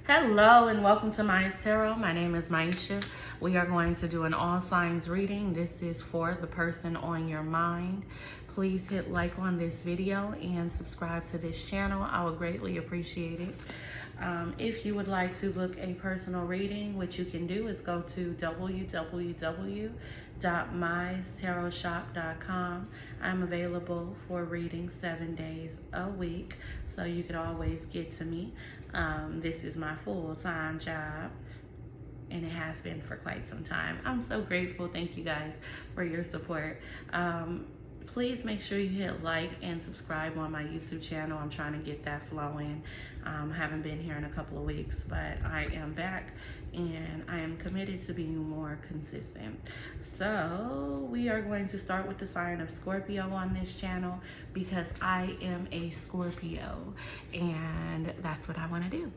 Hello and welcome to Mys Tarot. My name is Maisha. We are going to do an all signs reading. This is for the person on your mind. Please hit like on this video and subscribe to this channel. I would greatly appreciate it. If you would like to book a personal reading, what you can do is go to www.mystarotshop.com. I'm available for readings 7 days a week, so you can always get to me. This is my full-time job, and it has been for quite some time. I'm so grateful. Thank you guys for your support. Please make sure you hit like and subscribe on my YouTube channel. I'm trying to get that flowing. Haven't been here in a couple of weeks, but I am back and I am committed to being more consistent. So we are going to start with the sign of Scorpio on this channel because I am a Scorpio and that's what I want to do.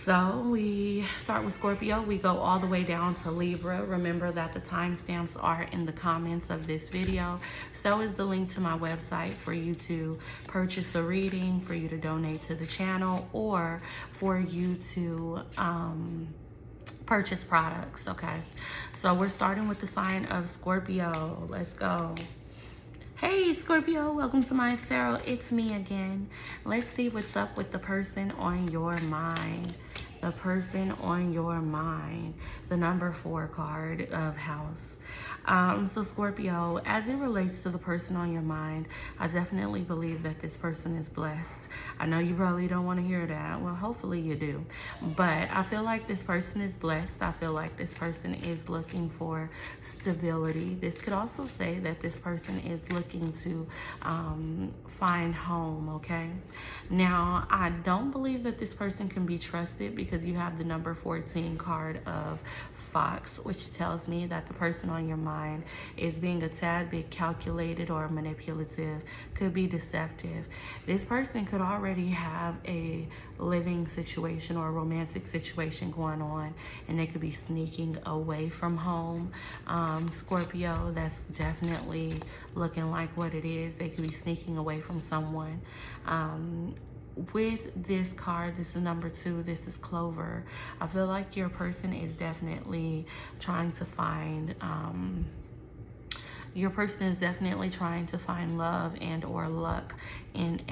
So we start with Scorpio. We go all the way down to Libra. Remember that the timestamps are in the comments of this video. So is the link to my website for you to purchase a reading, for you to donate to the channel, or for you to purchase products, okay? So we're starting with the sign of Scorpio. Let's go. Hey Scorpio, welcome to Mys Tarot. It's me again. Let's see what's up with the person on your mind. The person on your mind. The number 4 card of house. So Scorpio, as it relates to the person on your mind, I definitely believe that this person is blessed. I know you probably don't want to hear that. Well, hopefully you do. But I feel like this person is blessed. I feel like this person is looking for stability. This could also say that this person is looking to find home, okay? Now, I don't believe that this person can be trusted because you have the number 14 card of Fox, which tells me that the person on your mind is being a tad bit calculated or manipulative, could be deceptive. This person could already have a living situation or a romantic situation going on, and they could be sneaking away from home. Scorpio, that's definitely looking like what it is. They could be sneaking away from someone. With this card, this is number 2, this is Clover. I feel like your person is definitely trying to find love and or luck in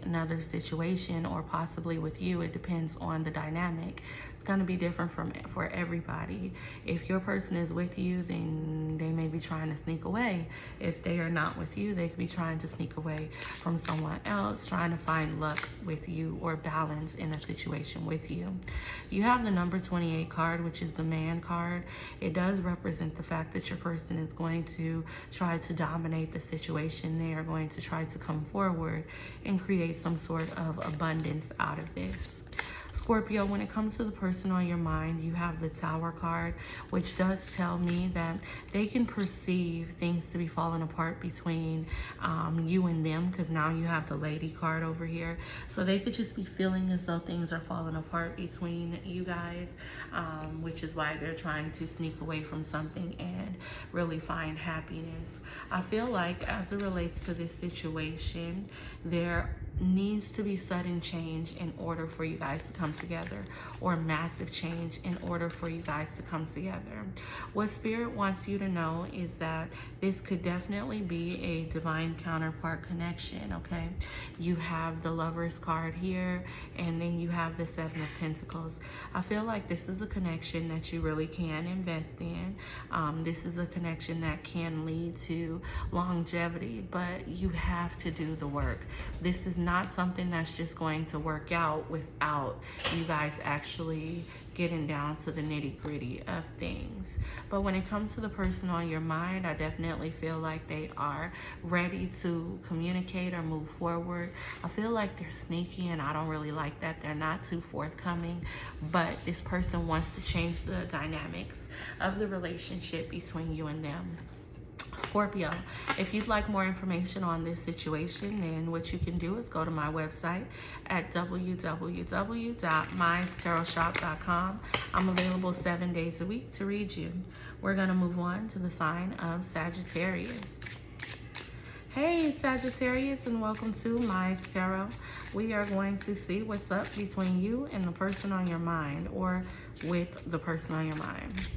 another situation, or possibly with you. It depends on the dynamic. It's going to be different for everybody. If your person is with you, then they may be trying to sneak away. If they are not with you, they could be trying to sneak away from someone else, trying to find luck with you or balance in a situation with you. You have the number 28 card, which is the man card. It does represent the fact that your person is going to try to dominate the situation. They are going to try to come forward and create some sort of abundance out of this. Scorpio, when it comes to the person on your mind, you have the Tower card, which does tell me that they can perceive things to be falling apart between you and them, because now you have the Lady card over here. So they could just be feeling as though things are falling apart between you guys, which is why they're trying to sneak away from something and really find happiness. I feel like as it relates to this situation, there needs to be sudden change in order for you guys to come together, or massive change in order for you guys to come together. What Spirit wants you to know is that this could definitely be a divine counterpart connection, okay? You have the Lover's card here, and then you have the 7 of Pentacles. I feel like this is a connection that you really can invest in. This is a connection that can lead to longevity, but you have to do the work. This is not something that's just going to work out without you guys actually getting down to the nitty-gritty of things. But when it comes to the person on your mind, I definitely feel like they are ready to communicate or move forward. I feel like they're sneaky, and I don't really like that. They're not too forthcoming, but this person wants to change the dynamics of the relationship between you and them. Scorpio, if you'd like more information on this situation, then what you can do is go to my website at www.mystarotshop.com. I'm available 7 days a week to read you. We're going to move on to the sign of Sagittarius. Hey Sagittarius, and welcome to Mys Tarot. We are going to see what's up between you and the person on your mind, or with the person on your mind.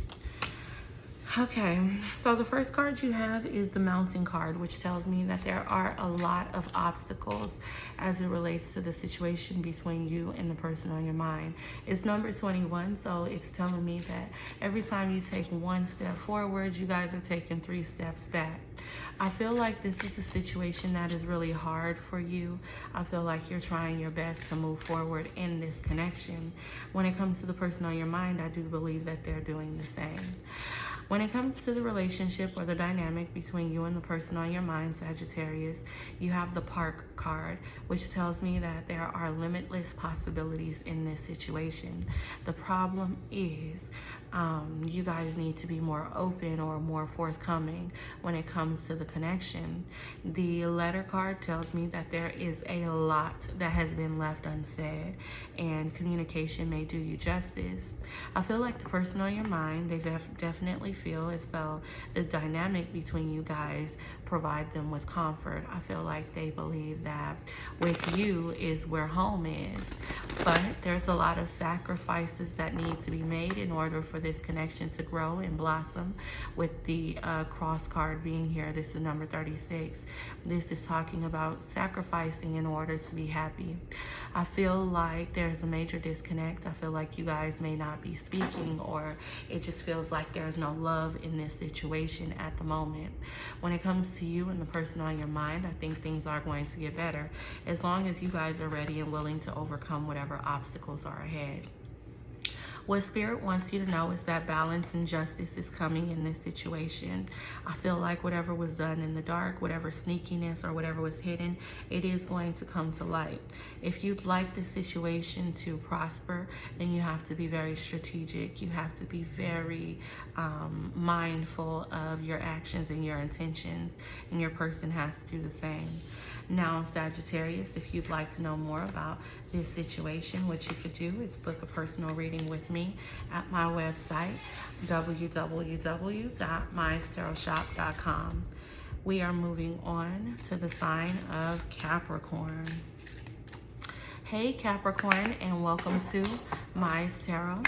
Okay, so the first card you have is the Mountain card, which tells me that there are a lot of obstacles as it relates to the situation between you and the person on your mind. It's number 21, so it's telling me that every time you take one step forward, you guys are taking 3 steps back. I feel like this is a situation that is really hard for you. I feel like you're trying your best to move forward in this connection. When it comes to the person on your mind, I do believe that they're doing the same. When it comes to the relationship or the dynamic between you and the person on your mind, Sagittarius, you have the Park card, which tells me that there are limitless possibilities in this situation. The problem is you guys need to be more open or more forthcoming when it comes to the connection. The Letter card tells me that there is a lot that has been left unsaid, and communication may do you justice. I feel like the person on your mind, they definitely feel as though the dynamic between you guys provide them with comfort. I feel like they believe that with you is where home is, but there's a lot of sacrifices that need to be made in order for this connection to grow and blossom. With the cross card being here, this is number 36. This is talking about sacrificing in order to be happy. I feel like there's a major disconnect. I feel like you guys may not be speaking, or it just feels like there's no love in this situation at the moment. When it comes to you and the person on your mind, I think things are going to get better as long as you guys are ready and willing to overcome whatever obstacles are ahead. What Spirit wants you to know is that balance and justice is coming in this situation. I feel like whatever was done in the dark, whatever sneakiness or whatever was hidden, it is going to come to light. If you'd like the situation to prosper, then you have to be very strategic. You have to be very mindful of your actions and your intentions, and your person has to do the same. Now, Sagittarius, if you'd like to know more about this situation, what you could do is book a personal reading with me at my website, www.mystarotshop.com. We are moving on to the sign of Capricorn. Hey Capricorn, and welcome to Mys Tarot.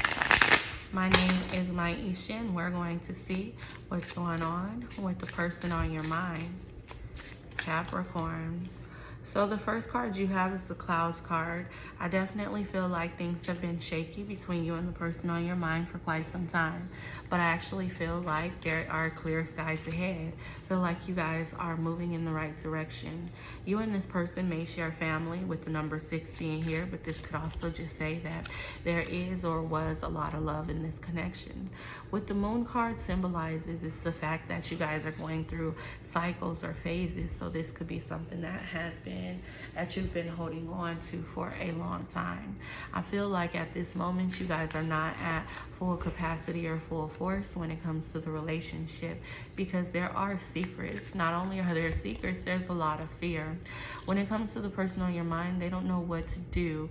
My name is Maisha, and we're going to see what's going on with the person on your mind, Capricorn. So the first card you have is the Clouds card. I definitely feel like things have been shaky between you and the person on your mind for quite some time. But I actually feel like there are clear skies ahead. I feel like you guys are moving in the right direction. You and this person may share family, with the number 6 being here, but this could also just say that there is or was a lot of love in this connection. What the Moon card symbolizes is the fact that you guys are going through cycles or phases. So this could be something that you've been holding on to for a long time. I feel like at this moment you guys are not at full capacity or full force when it comes to the relationship, because there are secrets. Not only are there secrets, there's a lot of fear. When it comes to the person on your mind, they don't know what to do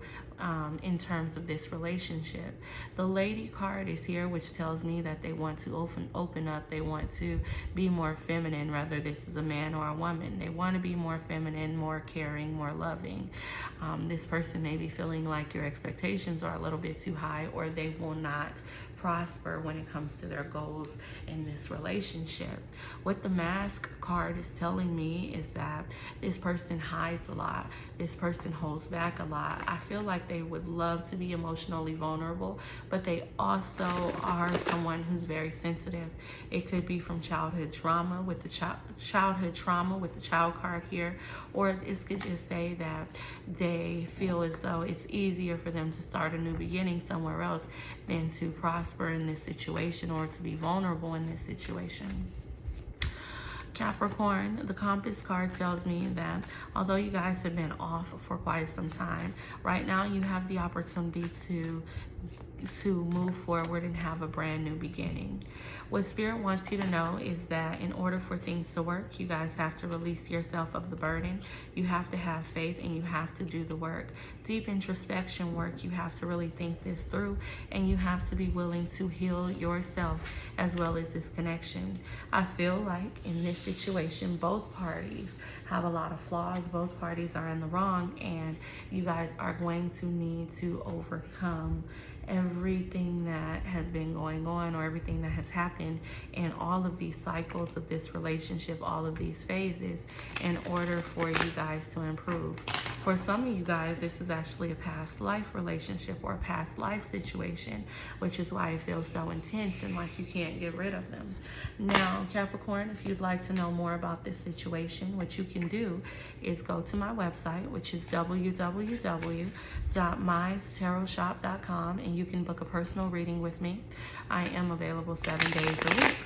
in terms of this relationship. The Lady card is here, which tells me that they want to open up. They want to be more feminine, whether this is a man or a woman. They want to be more feminine, more caring, more loving. This person may be feeling like your expectations are a little bit too high, or they will not prosper when it comes to their goals in this relationship. What the Mask card is telling me is that this person hides a lot. This person holds back a lot. I feel like they would love to be emotionally vulnerable, but they also are someone who's very sensitive. It could be from childhood trauma with the child card here, or this could just say that they feel as though it's easier for them to start a new beginning somewhere else than to prosper in this situation or to be vulnerable in this situation. Capricorn, the Compass card tells me that although you guys have been off for quite some time, right now you have the opportunity to move forward and have a brand new beginning. What Spirit wants you to know is that in order for things to work, you guys have to release yourself of the burden. You have to have faith, and you have to do the work. Deep introspection work. You have to really think this through, and you have to be willing to heal yourself as well as this connection. I feel like in this situation, both parties have a lot of flaws. Both parties are in the wrong, and you guys are going to need to overcome everything that has been going on, or everything that has happened in all of these cycles of this relationship, all of these phases, in order for you guys to improve. For some of you guys, this is actually a past life relationship or a past life situation, which is why it feels so intense and like you can't get rid of them. Now, Capricorn, if you'd like to know more about this situation, what you can do is go to my website, which is www.mystarotshop.com, and you can book a personal reading with me. I am available 7 days a week.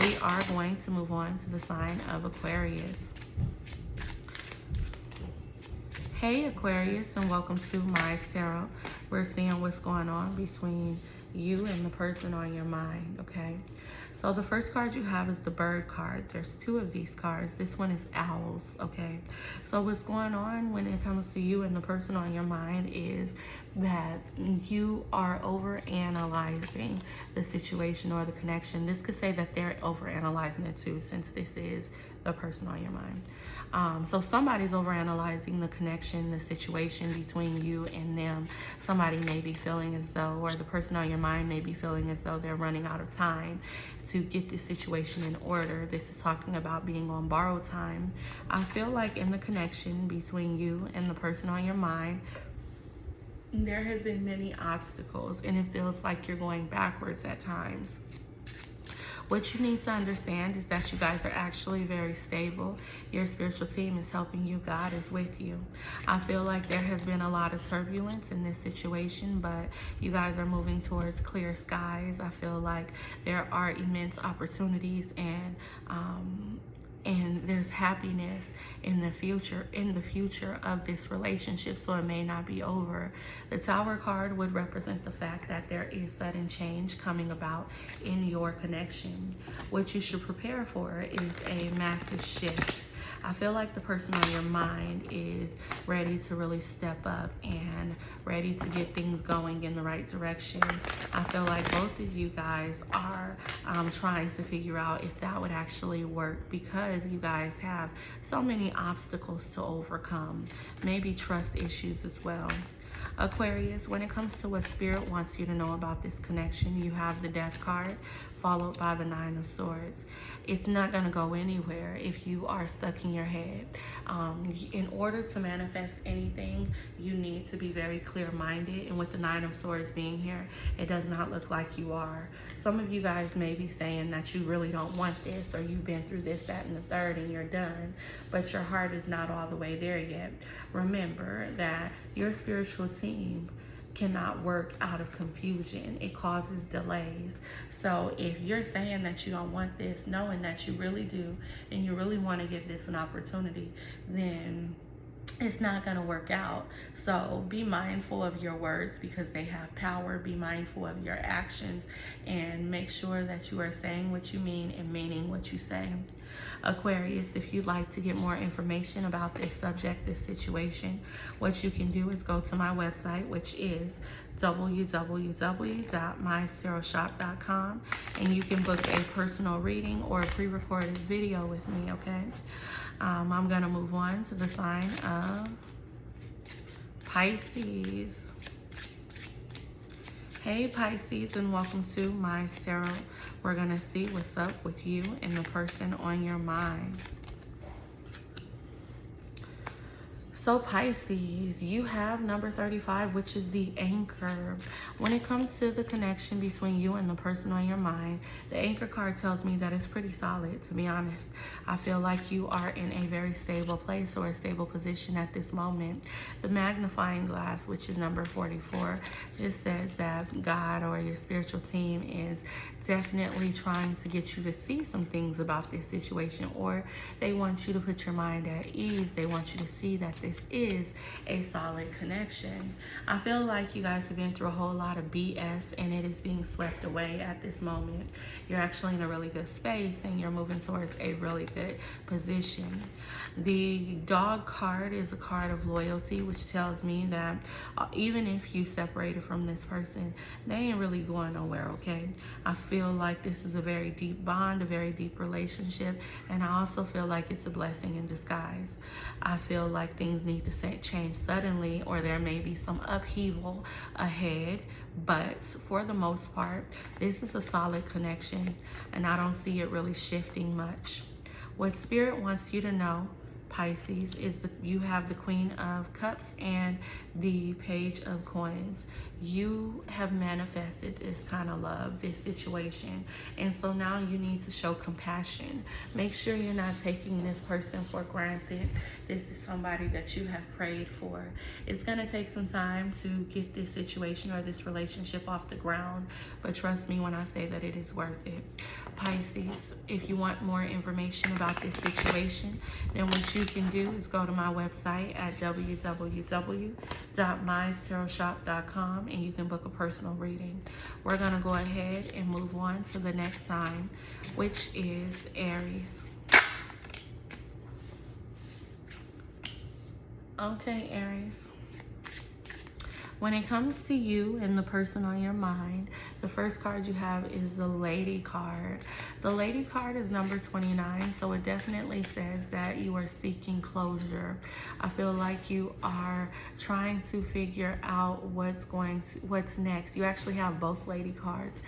We are going to move on to the sign of Aquarius. Hey Aquarius, and welcome to Mys Tarot. We're seeing what's going on between you and the person on your mind, okay? So the first card you have is the bird card. There's two of these cards. This one is owls, okay? So what's going on when it comes to you and the person on your mind is that you are overanalyzing the situation or the connection. This could say that they're overanalyzing it too, since this is the person on your mind. So somebody's overanalyzing the connection, the situation between you and them. Somebody may be feeling as though, or the person on your mind may be feeling as though they're running out of time to get this situation in order. This is talking about being on borrowed time. I feel like in the connection between you and the person on your mind, there has been many obstacles, and it feels like you're going backwards at times. What you need to understand is that you guys are actually very stable. Your spiritual team is helping you. God is with you. I feel like there has been a lot of turbulence in this situation, but you guys are moving towards clear skies. I feel like there are immense opportunities, and there's happiness in the future of this relationship, so it may not be over. The Tower card would represent the fact that there is sudden change coming about in your connection. What you should prepare for is a massive shift. I feel like the person on your mind is ready to really step up and ready to get things going in the right direction. I feel like both of you guys are trying to figure out if that would actually work, because you guys have so many obstacles to overcome, maybe trust issues as well. Aquarius, when it comes to what Spirit wants you to know about this connection, you have the Death card followed by the Nine of Swords. It's not going to go anywhere if you are stuck in your head. In order to manifest anything, you need to be very clear-minded, and with the Nine of Swords being here, it does not look like you are. Some of you guys may be saying that you really don't want this, or you've been through this, that, and the third, and you're done, but your heart is not all the way there yet. Remember that your spiritual team cannot work out of confusion. It causes delays. So if you're saying that you don't want this, knowing that you really do, and you really want to give this an opportunity, then it's not going to work out. So be mindful of your words, because they have power. Be mindful of your actions, and make sure that you are saying what you mean and meaning what you say. Aquarius, if you'd like to get more information about this subject, this situation, what you can do is go to my website, which is www.mystarotshop.com, and you can book a personal reading or a pre-recorded video with me, okay? I'm going to move on to the sign of Pisces. Hey Pisces, and welcome to Mys Tarot. We're going to see what's up with you and the person on your mind. So Pisces, you have number 35, which is the anchor. When it comes to the connection between you and the person on your mind, the anchor card tells me that it's pretty solid, to be honest. I feel like you are in a very stable place or a stable position at this moment. The magnifying glass, which is number 44, just says that God or your spiritual team is definitely trying to get you to see some things about this situation, or they want you to put your mind at ease. They want you to see that this this is a solid connection. I feel like you guys have been through a whole lot of BS and it is being swept away at this moment. You're actually in a really good space and you're moving towards a really good position. The dog card is a card of loyalty, which tells me that even if you separated from this person, they ain't really going nowhere, okay? I feel like this is a very deep bond, a very deep relationship, and I also feel like it's a blessing in disguise. I feel like things need to change suddenly, or there may be some upheaval ahead, but for the most part, this is a solid connection, and I don't see it really shifting much. What Spirit wants you to know, Pisces, is that you have the Queen of Cups and the Page of Coins. You have manifested this kind of love, this situation, and so now you need to show compassion. Make sure you're not taking this person for granted. This is somebody that you have prayed for. It's going to take some time to get this situation or this relationship off the ground, but trust me when I say that it is worth it. Pisces, if you want more information about this situation, then what you can do is go to my website at www.mystarotshop.com and you can book a personal reading. We're going to go ahead and move on to the next sign, which is Aries. Okay, Aries. When it comes to you and the person on your mind, the first card you have is the Lady card. The Lady card is number 29, so it definitely says that you are seeking closure. I feel like you are trying to figure out what's next. You actually have both Lady cards.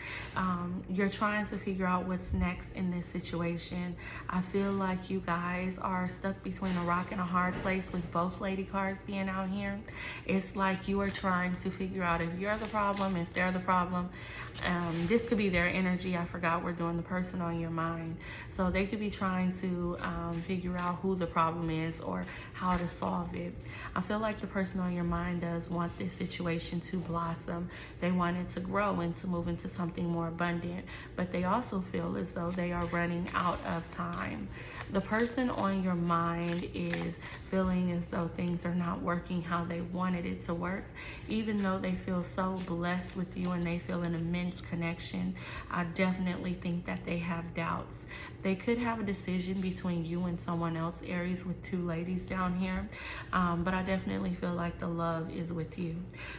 You're trying to figure out what's next in this situation. I feel like you guys are stuck between a rock and a hard place with both Lady cards being out here. It's like you are trying to figure out if you're the problem, if they're the problem. This could be their energy. I forgot we're doing the person on your mind. So they could be trying to figure out who the problem is or how to solve it. I feel like the person on your mind does want this situation to blossom. They want it to grow and to move into something more abundant, but they also feel as though they are running out of time. The person on your mind is feeling as though things are not working how they wanted it to work, even though they feel so blessed with you and they feel an immense connection. I definitely think that they have doubts. They could have a decision between you and someone else, Aries, with two ladies down here, but I definitely feel like the love is with you.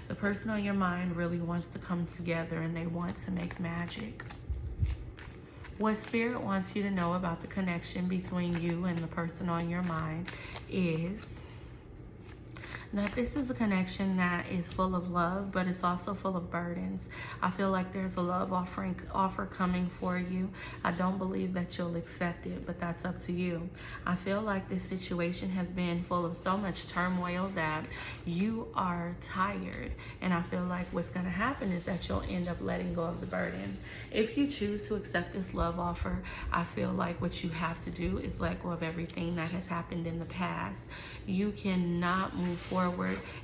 The person on your mind really wants to come together and they want to make magic. What Spirit wants you to know about the connection between you and the person on your mind is that this is a connection that is full of love, but it's also full of burdens. I feel like there's a love offer coming for you. I don't believe that you'll accept it, but that's up to you. I feel like this situation has been full of so much turmoil that you are tired, and I feel like what's going to happen is that you'll end up letting go of the burden. If you choose to accept this love offer, I feel like what you have to do is let go of everything that has happened in the past. You cannot move forward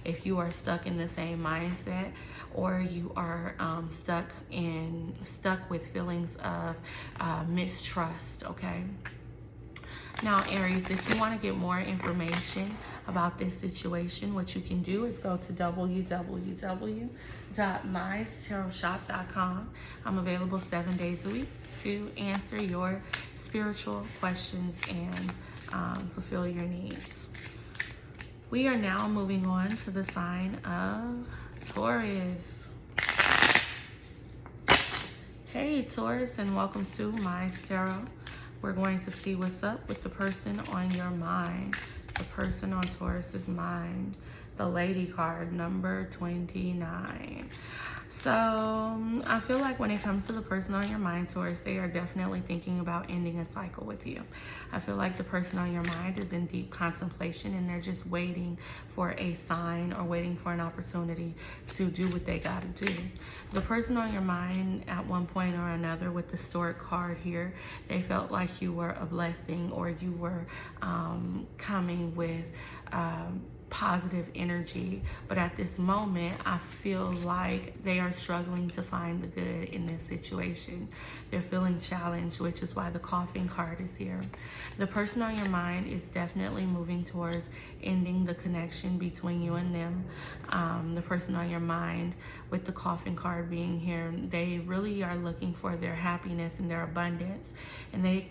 if you are stuck in the same mindset, or you are stuck with feelings of mistrust. Okay. Now, Aries, if you want to get more information about this situation, what you can do is go to www.mystarotshop.com. I'm available 7 days a week to answer your spiritual questions and fulfill your needs. We are now moving on to the sign of Taurus. Hey, Taurus, and welcome to Mys Tarot. We're going to see what's up with the person on your mind. The person on Taurus's mind. The Lady card, number 29. So I feel like when it comes to the person on your mind, Taurus, they are definitely thinking about ending a cycle with you. I feel like the person on your mind is in deep contemplation and they're just waiting for a sign or waiting for an opportunity to do what they got to do. The person on your mind at one point or another with the Stork card here, they felt like you were a blessing, or you were coming with positive energy, but at this moment I feel like they are struggling to find the good in this situation. They're feeling challenged, which is why the Coffin card is here. The person on your mind is definitely moving towards ending the connection between you and them. The person on your mind, with the Coffin card being here, they really are looking for their happiness and their abundance, and they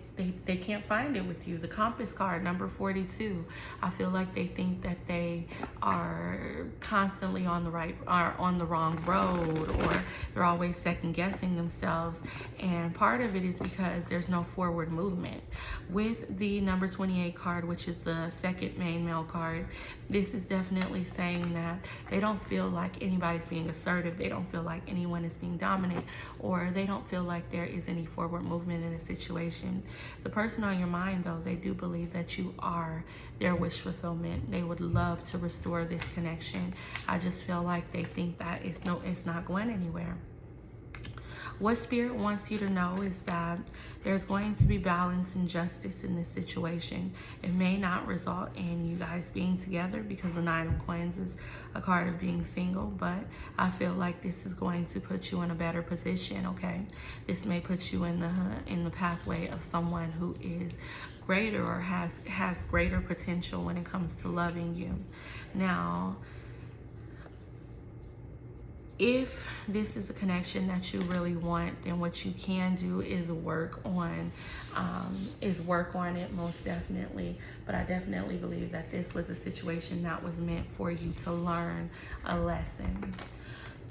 can't find it with you. The Compass card, number 42, I feel like they think that they are constantly on the wrong road, or they're always second guessing themselves, and part of it is because there's no forward movement. With the number 28 card, which is the second main male card, this is definitely saying that they don't feel like anybody's being assertive, they don't feel like anyone is being dominant, or they don't feel like there is any forward movement in a situation. The person on your mind, though, they do believe that you are their wish fulfillment. They would love to restore this connection. I just feel like they think that it's not going anywhere. What Spirit wants you to know is that there's going to be balance and justice in this situation. It may not result in you guys being together, because the Nine of Coins is a card of being single, but I feel like this is going to put you in a better position, okay? This may put you in the pathway of someone who is greater, or has greater potential when it comes to loving you. Now, if this is a connection that you really want, then what you can do is work on it, most definitely. But I definitely believe that this was a situation that was meant for you to learn a lesson.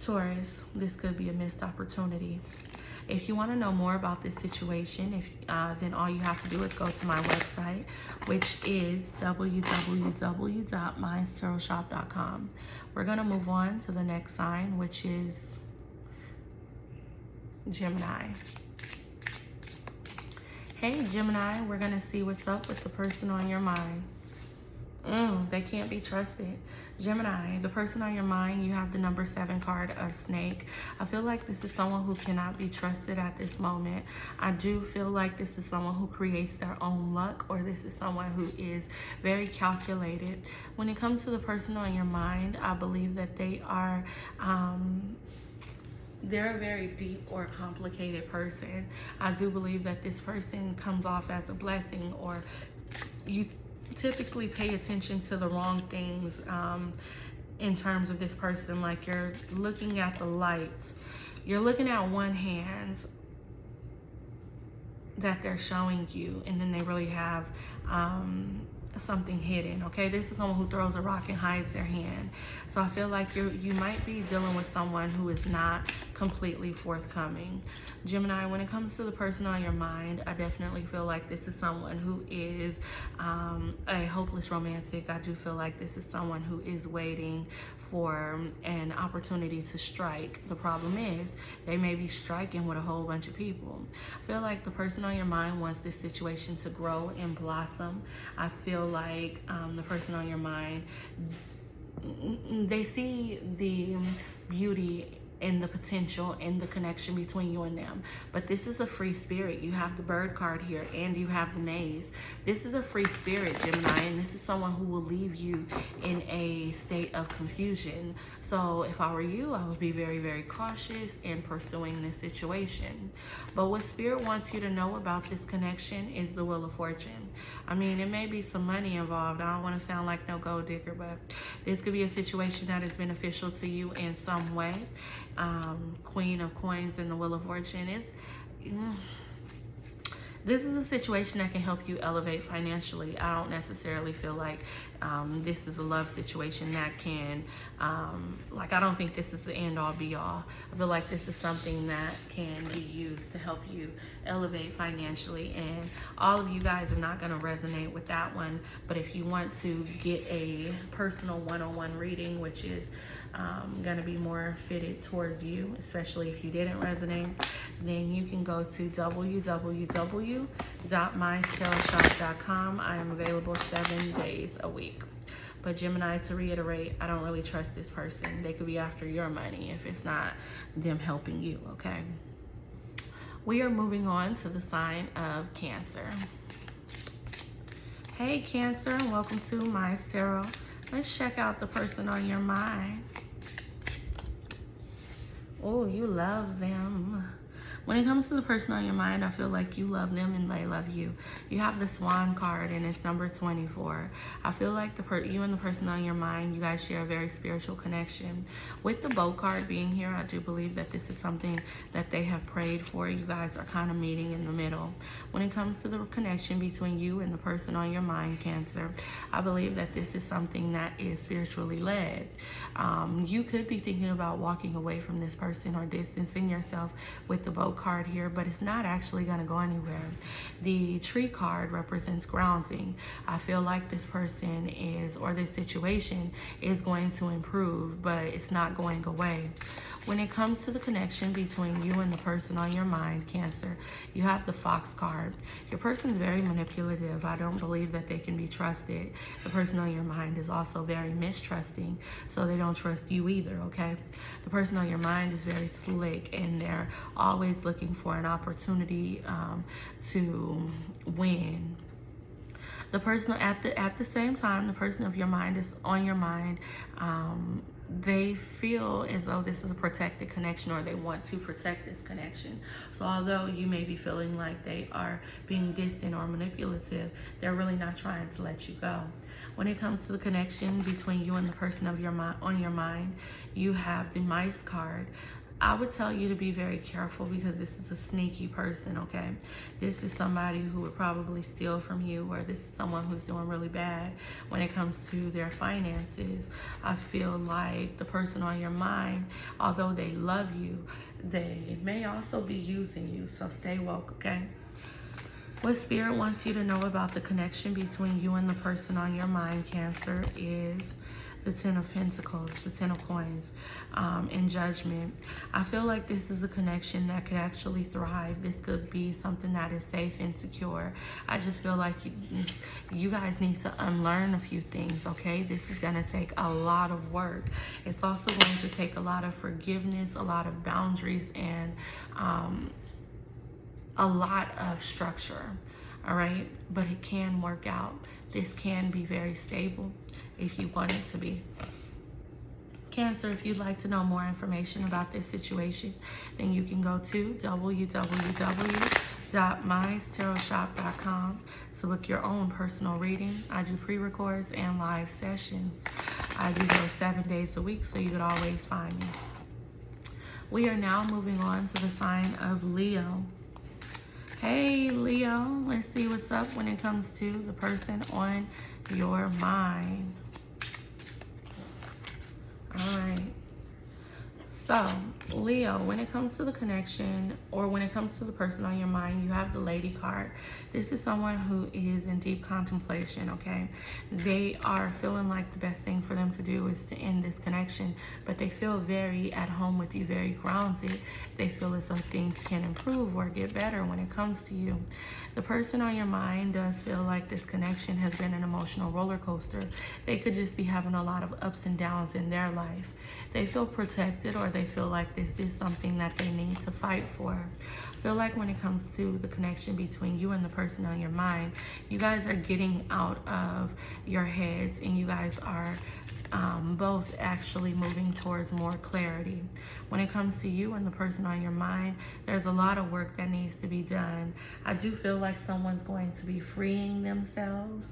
Taurus, this could be a missed opportunity. If you want to know more about this situation, then all you have to do is go to my website, which is www.mystarotshop.com. We're going to move on to the next sign, which is Gemini. Hey, Gemini, we're going to see what's up with the person on your mind. They can't be trusted. Gemini, the person on your mind, you have the number 7 card of Snake. I feel like this is someone who cannot be trusted at this moment. I do feel like this is someone who creates their own luck, or this is someone who is very calculated. When it comes to the person on your mind, I believe that they are they're a very deep or complicated person. I do believe that this person comes off as a blessing, or you typically pay attention to the wrong things in terms of this person. Like, you're looking at the lights, you're looking at one hand that they're showing you, and then they really have something hidden, okay? This is someone who throws a rock and hides their hand. So I feel like you might be dealing with someone who is not completely forthcoming. Gemini, when it comes to the person on your mind, I definitely feel like this is someone who is a hopeless romantic. I do feel like this is someone who is waiting for an opportunity to strike. The problem is they may be striking with a whole bunch of people. I feel like the person on your mind wants this situation to grow and blossom. I feel like the person on your mind, they see the beauty and the potential and the connection between you and them. But this is a free spirit. You have the Bird card here, and you have the Maze. This is a free spirit, Gemini, and this is someone who will leave you in a state of confusion. So if I were you, I would be very, very cautious in pursuing this situation. But what Spirit wants you to know about this connection is the Wheel of Fortune. I mean, it may be some money involved. I don't want to sound like no gold digger, but this could be a situation that is beneficial to you in some way. Queen of Coins and the Wheel of Fortune is... This is a situation that can help you elevate financially. I don't necessarily feel like this is a love situation that can, I don't think this is the end all be all. I feel like this is something that can be used to help you elevate financially. And all of you guys are not gonna resonate with that one. But if you want to get a personal one-on-one reading, which is gonna be more fitted towards you, especially if you didn't resonate, then you can go to www.mystarotshop.com. I am available 7 days a week. But Gemini, to reiterate, I don't really trust this person. They could be after your money if it's not them helping you, okay? We are moving on to the sign of Cancer. Hey, Cancer, and welcome to Mys Tarot. Let's check out the person on your mind. Oh, you love them. When it comes to the person on your mind, I feel like you love them and they love you. You have the Swan card and it's number 24. I feel like you and the person on your mind, you guys share a very spiritual connection. With the Boat card being here, I do believe that this is something that they have prayed for. You guys are kind of meeting in the middle. When it comes to the connection between you and the person on your mind, Cancer, I believe that this is something that is spiritually led. You could be thinking about walking away from this person or distancing yourself with the Boat card here, but it's not actually going to go anywhere. The Tree card represents grounding. I feel like this person is, or this situation is going to improve, but it's not going away. When it comes to the connection between you and the person on your mind, Cancer, you have the Fox card. Your person is very manipulative. I don't believe that they can be trusted. The person on your mind is also very mistrusting, so they don't trust you either, okay? The person on your mind is very slick, and they're always looking for an opportunity to win. The person at the same time, the person of your mind is on your mind. They feel as though this is a protected connection, or they want to protect this connection. So although you may be feeling like they are being distant or manipulative, they're really not trying to let you go. When it comes to the connection between you and the person of your mind on your mind, you have the Mys card. I would tell you to be very careful because this is a sneaky person, okay? This is somebody who would probably steal from you, or this is someone who's doing really bad when it comes to their finances. I feel like the person on your mind, although they love you, they may also be using you, so stay woke, okay? What Spirit wants you to know about the connection between you and the person on your mind, Cancer, is the Ten of Pentacles, the Ten of Coins, and Judgment. I feel like this is a connection that could actually thrive. This could be something that is safe and secure. I just feel like you guys need to unlearn a few things, okay? This is going to take a lot of work. It's also going to take a lot of forgiveness, a lot of boundaries, and a lot of structure, all right? But it can work out. This can be very stable if you want it to be. Cancer, if you'd like to know more information about this situation, then you can go to www.mystarotshop.com to book your own personal reading. I do pre-records and live sessions. I do those 7 days a week, so you could always find me. We are now moving on to the sign of Leo. Hey Leo, let's see what's up when it comes to the person on your mind. All right. So, Leo, when it comes to the connection, or when it comes to the person on your mind, you have the Lady card. This is someone who is in deep contemplation, okay? They are feeling like the best thing for them to do is to end this connection, but they feel very at home with you, very grounded. They feel as though things can improve or get better when it comes to you. The person on your mind does feel like this connection has been an emotional roller coaster. They could just be having a lot of ups and downs in their life. They feel protected, or they feel like this is something that they need to fight for. I feel like when it comes to the connection between you and the person on your mind, you guys are getting out of your heads, and you guys are both actually moving towards more clarity. When it comes to you and the person on your mind, there's a lot of work that needs to be done. I do feel like someone's going to be freeing themselves.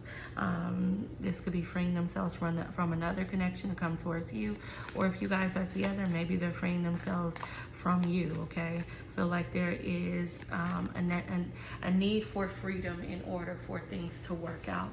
This could be freeing themselves from another connection to come towards you, or if you guys are together, maybe they're freeing themselves from you, okay? I feel like there is a need for freedom in order for things to work out.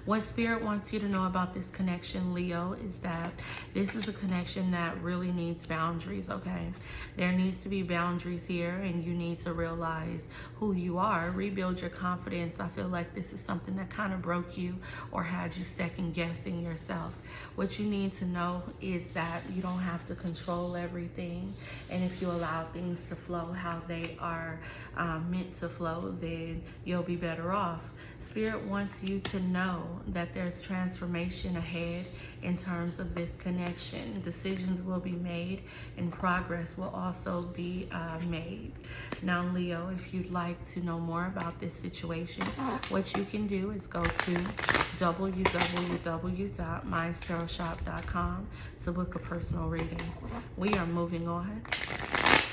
What Spirit wants you to know about this connection, Leo, is that this is a connection that really needs boundaries, okay? There needs to be boundaries here, and you need to realize who you are, rebuild your confidence. I feel like this is something that kind of broke you or had you second guessing yourself. What you need to know is that you don't have to control everything, and if you allow things to flow how they are meant to flow, then you'll be better off. Spirit wants you to know that there's transformation ahead in terms of this connection. Decisions will be made and progress will also be made. Now, Leo, if you'd like to know more about this situation, what you can do is go to www.mystarotshop.com to book a personal reading. We are moving on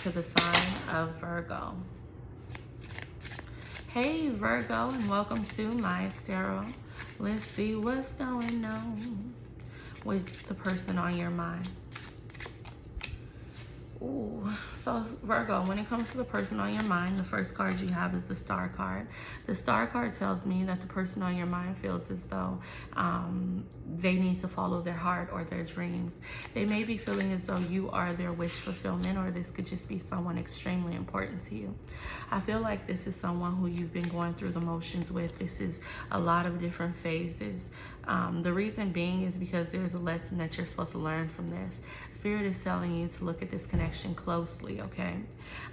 to the sign of Virgo. Hey Virgo, and welcome to Mys Tarot. Let's see what's going on with the person on your mind. Ooh, so Virgo, when it comes to the person on your mind, the first card you have is the Star card. The Star card tells me that the person on your mind feels as though they need to follow their heart or their dreams. They may be feeling as though you are their wish fulfillment, or this could just be someone extremely important to you. I feel like this is someone who you've been going through the motions with. This is a lot of different phases. The reason being is because there's a lesson that you're supposed to learn from this. Spirit is telling you to look at this connection closely, okay?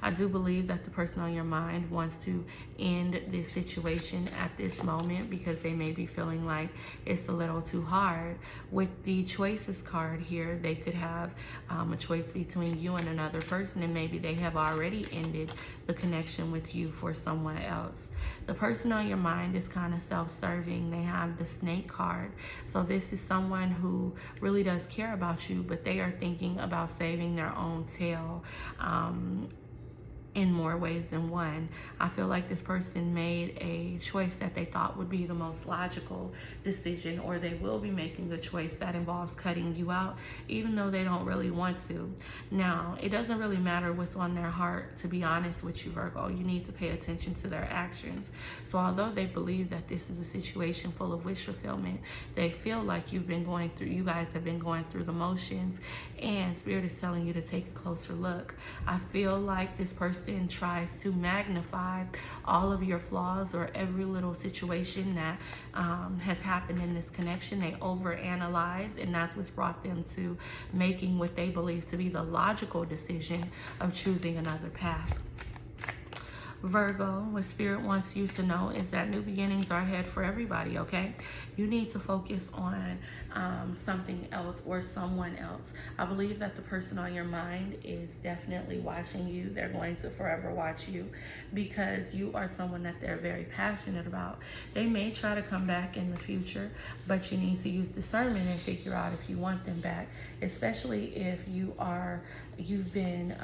I do believe that the person on your mind wants to end this situation at this moment because they may be feeling like it's a little too hard. With the choices card here, they could have a choice between you and another person, and maybe they have already ended the connection with you for someone else. The person on your mind is kind of self-serving. They have the Snake card. So this is someone who really does care about you, but they are thinking about saving their own tail in more ways than one. I feel like this person made a choice that they thought would be the most logical decision, or they will be making a choice that involves cutting you out, even though they don't really want to. Now, it doesn't really matter what's on their heart, to be honest with you, Virgo. You need to pay attention to their actions. So although they believe that this is a situation full of wish fulfillment, they feel like you guys have been going through the motions, and Spirit is telling you to take a closer look. I feel like this person tries to magnify all of your flaws or every little situation that has happened in this connection. They overanalyze, and that's what's brought them to making what they believe to be the logical decision of choosing another path. Virgo, what Spirit wants you to know is that new beginnings are ahead for everybody, okay? You need to focus on something else or someone else. I believe that the person on your mind is definitely watching you. They're going to forever watch you because you are someone that they're very passionate about. They may try to come back in the future, but you need to use discernment and figure out if you want them back, especially if you've been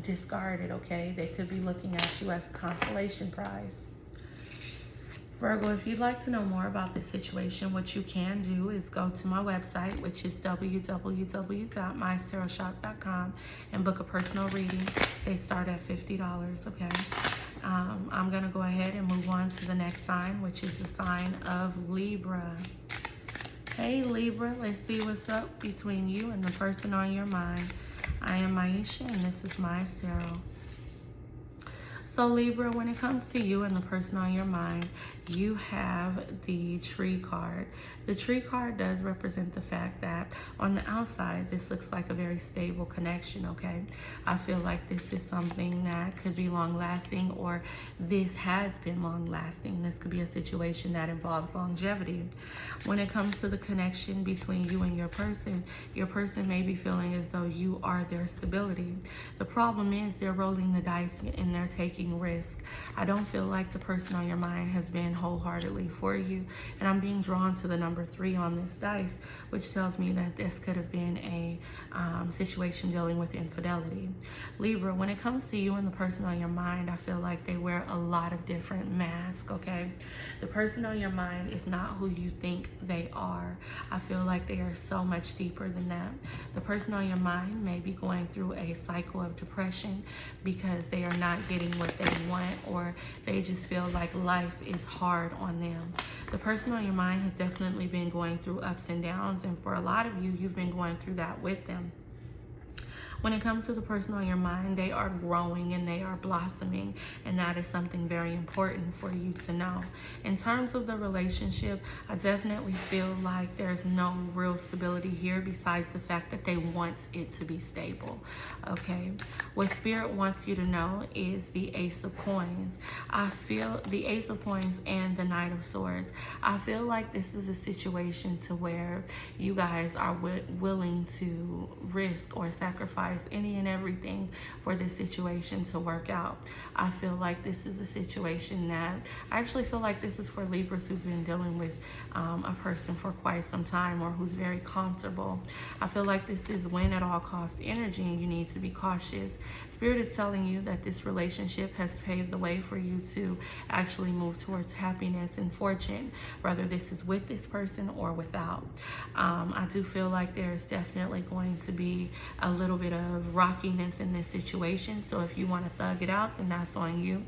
discarded, okay? They could be looking at you as a consolation prize. Virgo, if you'd like to know more about this situation, what you can do is go to my website, which is www.mystarotshop.com, and book a personal reading. They start at $50, okay? I'm going to go ahead and move on to the next sign, which is the sign of Libra. Hey Libra, let's see what's up between you and the person on your mind. I am Maisha, and this is Mys Tarot. So Libra, when it comes to you and the person on your mind, you have the Tree card. The Tree card does represent the fact that on the outside, this looks like a very stable connection, okay? I feel like this is something that could be long-lasting, or this has been long-lasting. This could be a situation that involves longevity. When it comes to the connection between you and your person may be feeling as though you are their stability. The problem is they're rolling the dice and they're taking risk. I don't feel like the person on your mind has been wholeheartedly for you, and I'm being drawn to the number 3 on this dice, which tells me that this could have been a situation dealing with infidelity. Libra, when it comes to you and the person on your mind, I feel like they wear a lot of different masks, okay? The person on your mind is not who you think they are. I feel like they are so much deeper than that. The person on your mind may be going through a cycle of depression because they are not getting what they want, or they just feel like life is hard on them. The person on your mind has definitely been going through ups and downs, and for a lot of you, you've been going through that with them. When it comes to the person on your mind, they are growing and they are blossoming, and that is something very important for you to know. In terms of the relationship, I definitely feel like there's no real stability here besides the fact that they want it to be stable. Okay, what Spirit wants you to know is the Ace of Coins. I feel the Ace of Coins and the Knight of Swords. I feel like this is a situation to where you guys are willing to risk or sacrifice any and everything for this situation to work out. I feel like this is a situation that I actually feel like this is for Libras who've been dealing with a person for quite some time, or who's very comfortable. I feel like this is win at all cost energy, and you need to be cautious. Spirit is telling you that this relationship has paved the way for you to actually move towards happiness and fortune, whether this is with this person or without. I do feel like there's definitely going to be a little bit of rockiness in this situation. So if you want to thug it out, then that's on you.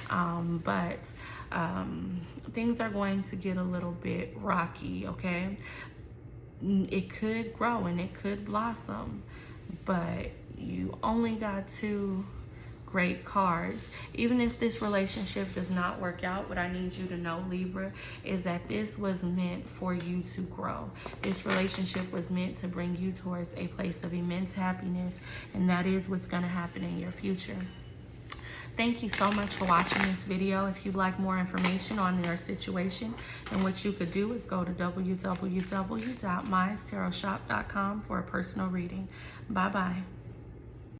But things are going to get a little bit rocky, okay? It could grow and it could blossom, but you only got 2 great cards. Even if this relationship does not work out, what I need you to know, Libra, is that this was meant for you to grow. This relationship was meant to bring you towards a place of immense happiness, and that is what's going to happen in your future. Thank you so much for watching this video. If you'd like more information on your situation, and what you could do is go to www.mystarotshop.com for a personal reading. Bye-bye.